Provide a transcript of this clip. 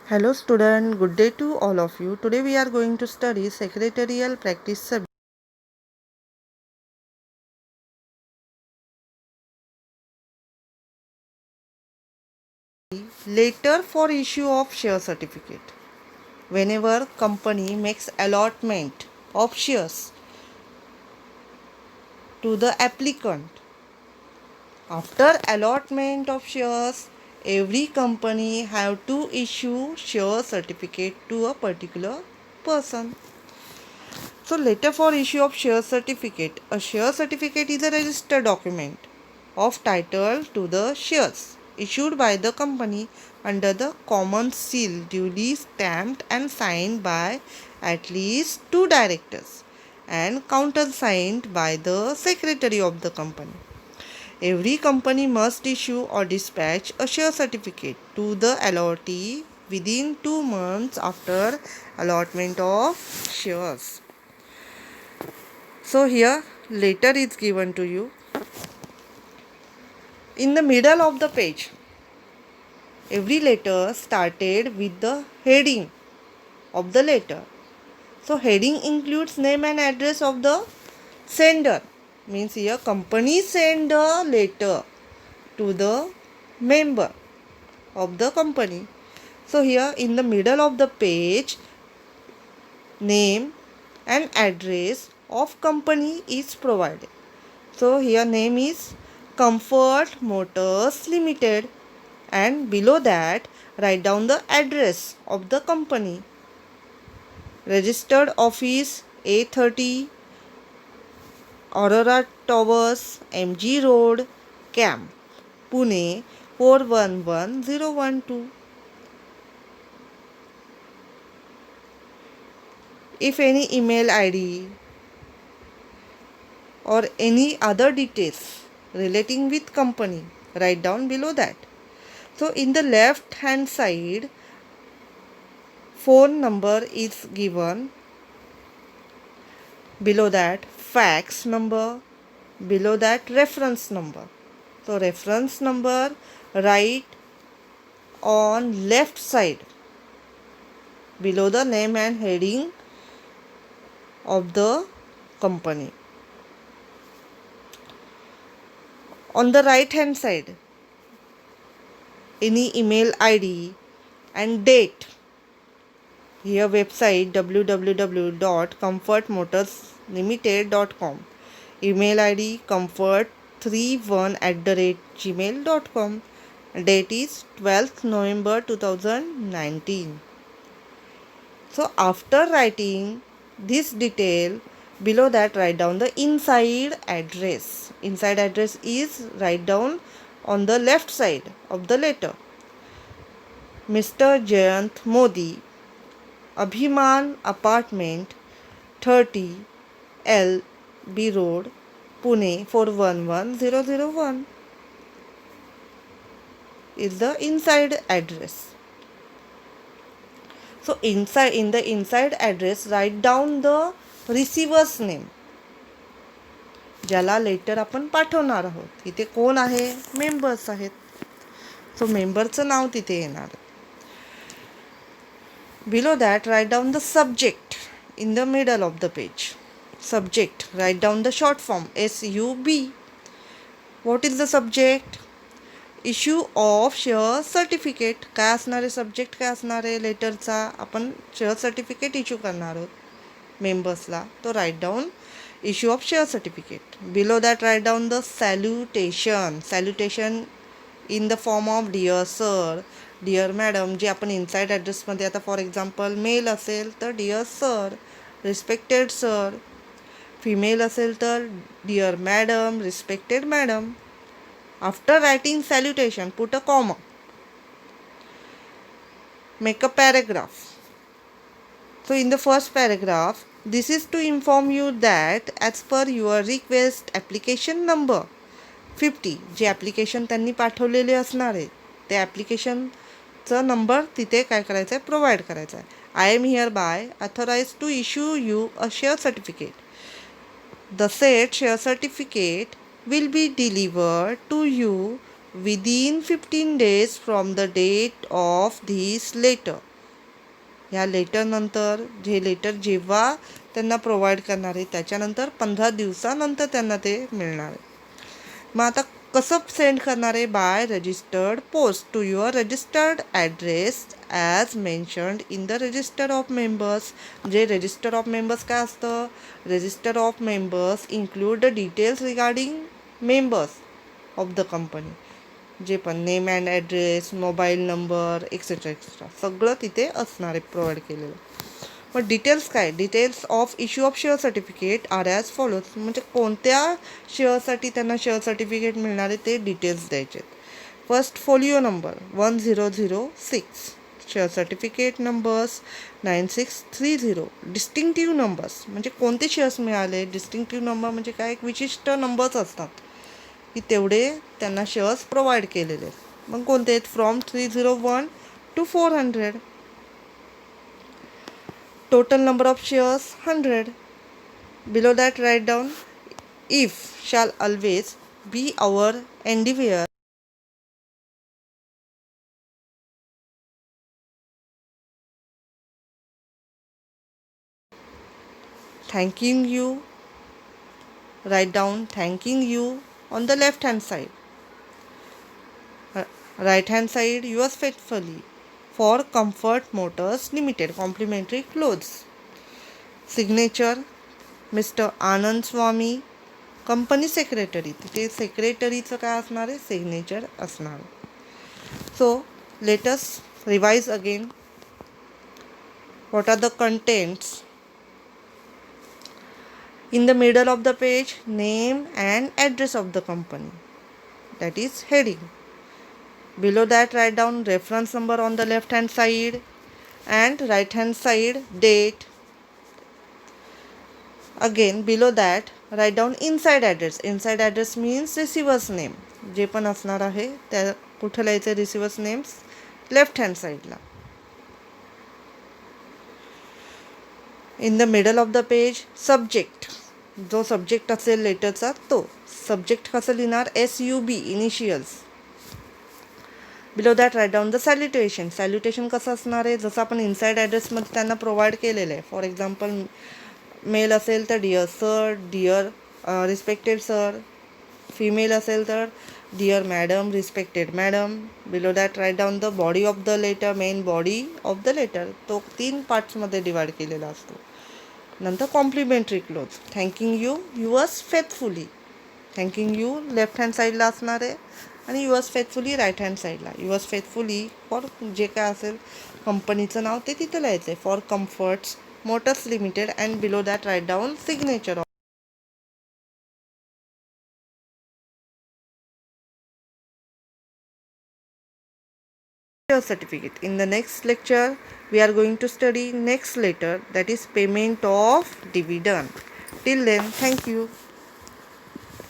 Hello student, good day to all of you. Today we are going to study secretarial practice subject. Later for issue of share certificate. Whenever company makes allotment of shares to the applicant, after allotment of shares, every company have to issue share certificate to a particular person. So later for issue of share certificate, a share certificate is a registered document of title to the shares issued by the company under the common seal duly stamped and signed by at least 2 directors and countersigned by the secretary of the company. Every company must issue or dispatch a share certificate to the allottee within 2 months after allotment of shares. So here letter is given to you. In the middle of the page, every letter started with the heading of the letter. So heading includes name and address of the sender. Means here company send a letter to the member of the company. So here in the middle of the page, name and address of company is provided. So here name is Comfort Motors Limited, and below that write down the address of the company. Registered office A30 Aurora Towers, MG Road, Camp, Pune 411012. If any email ID or any other details relating with company, write down below that. So in the left hand side, phone number is given. Below that fax number. Below that reference number. So reference number write on left side below the name and heading of the company. On the right hand side, any email ID and date. Here website www.comfortmotorslimited.com. Email ID comfort31@gmail.com. Date is 12th November 2019. So after writing this detail, below that write down the inside address. Inside address is write down on the left side of the letter. Mr. Jayant Modi, Abhiman Apartment, 30 LB Road, Pune 411001 is the inside address. So in the inside address write down the receiver's name. ज्याला letter आपण पाठवणार आहोत. इथे कोण आहे? Members आहेत. सो मेंबरचं नाव तिथे येणार. Below that write down the subject in the middle of the page. Subject, write down the short form SUB. What is the subject? Issue of share certificate. काय असणार आहे? सब्जेक्ट काय असणार आहे लेटरचा? आपण शेअर सर्टिफिकेट इश्यू करणार आहोत मेंबर्सला. तो write down issue of share certificate. Below that write down the salutation. Salutation in the form of dear sir, dear madam. जे आपण इनसाईड ॲड्रेसमध्ये आता फॉर एक्झाम्पल मेल असेल तर dear sir, respected sir. Female असेल तर dear madam, respected madam. After writing salutation, put a comma. Make a paragraph. So in the first paragraph, this is to inform you that as per your request application number 50, J application त्यांनी पाठवलेले असणार आहे ते ॲप्लिकेशनचा number तिथे काय करायचं आहे? प्रोव्हाइड करायचा आहे. I am hereby authorise to issue you a share certificate. The said share certificate will be delivered to you within 15 days from the date of this letter. ह्या लेटरनंतर जे लेटर जेव्हा त्यांना provide करणार आहे त्याच्यानंतर 15 दिवसानंतर त्यांना ते मिळणार आहे. मग आता कसं सेंड करणार आहे? By registered post to your registered address as mentioned in the register of members. म्हणजे रजिस्टर ऑफ मेंबर्स काय असतं? Register of members include the details regarding members of the company. जे पण name and address, mobile number etcetera etcetera सगळं तिथे असणार आहे provide केलेलं. मग डिटेल्स काय? Details of issue of share certificate are as follows. म्हणजे कोणत्या शेअरसाठी त्यांना शेअर सर्टिफिकेट मिळणार आहे ते डिटेल्स द्यायचे. First folio number 1006, share certificate numbers 9630. Distinctive numbers म्हणजे कोणते शेअर्स मिळाले. डिस्टिंक्टिव्ह नंबर म्हणजे काय? एक विशिष्ट नंबर्स असतात की तेवढे त्यांना शेअर्स प्रोव्हाइड केलेले आहेत. मग कोणते आहेत? From 301 to 400. Total number of shares 100. Below that write down if shall always be our endeavor. Thanking you. Write down thanking you on the left hand side. Right hand side, yours faithfully for Comfort Motors Limited, complimentary clothes. Signature Mr. Anand Swami, company secretary. तिथे सेक्रेटरीचं काय असणार आहे? Signature असणार. So let us revise again. What are the contents? In the middle of the page, name and address of the company. That is heading. Below that write down reference number on the left hand side and right hand side date. Again below that write down inside address. Inside address means receiver's name. जे पण असणार आहे त्या कुठं लिहायचं? रिसिवर्स names left hand साईडला. In the middle of the page subject. जो subject असेल लेटरचा तो सब्जेक्ट कसं लिहिणार? SUB initials. Below that write down the salutation. Salutation कसं असणार आहे? जसं आपण इनसाईड ॲड्रेसमध्ये त्यांना प्रोव्हाइड केलेलं आहे. फॉर एक्झाम्पल मेल असेल तर dear sir, dear respected sir. Female असेल तर dear madam, respected madam. Below that write down the body of the letter, main body of the letter. तो 3 पार्ट्समध्ये डिवाइड केलेला असतो. नंतर complimentary close. Thanking you, yours faithfully. Thanking you left hand साईडला असणार आहे आणि युअर्स फेथफुली राईट हँड साईडला. युअर्स फेथफुली फॉर जे काय असेल कंपनीचं नाव ते तिथं लिहायचं आहे. For comforts Motors limited and below that write down signature certificate. In the next lecture we are going to study next letter, that is payment of dividend. Till then, thank you.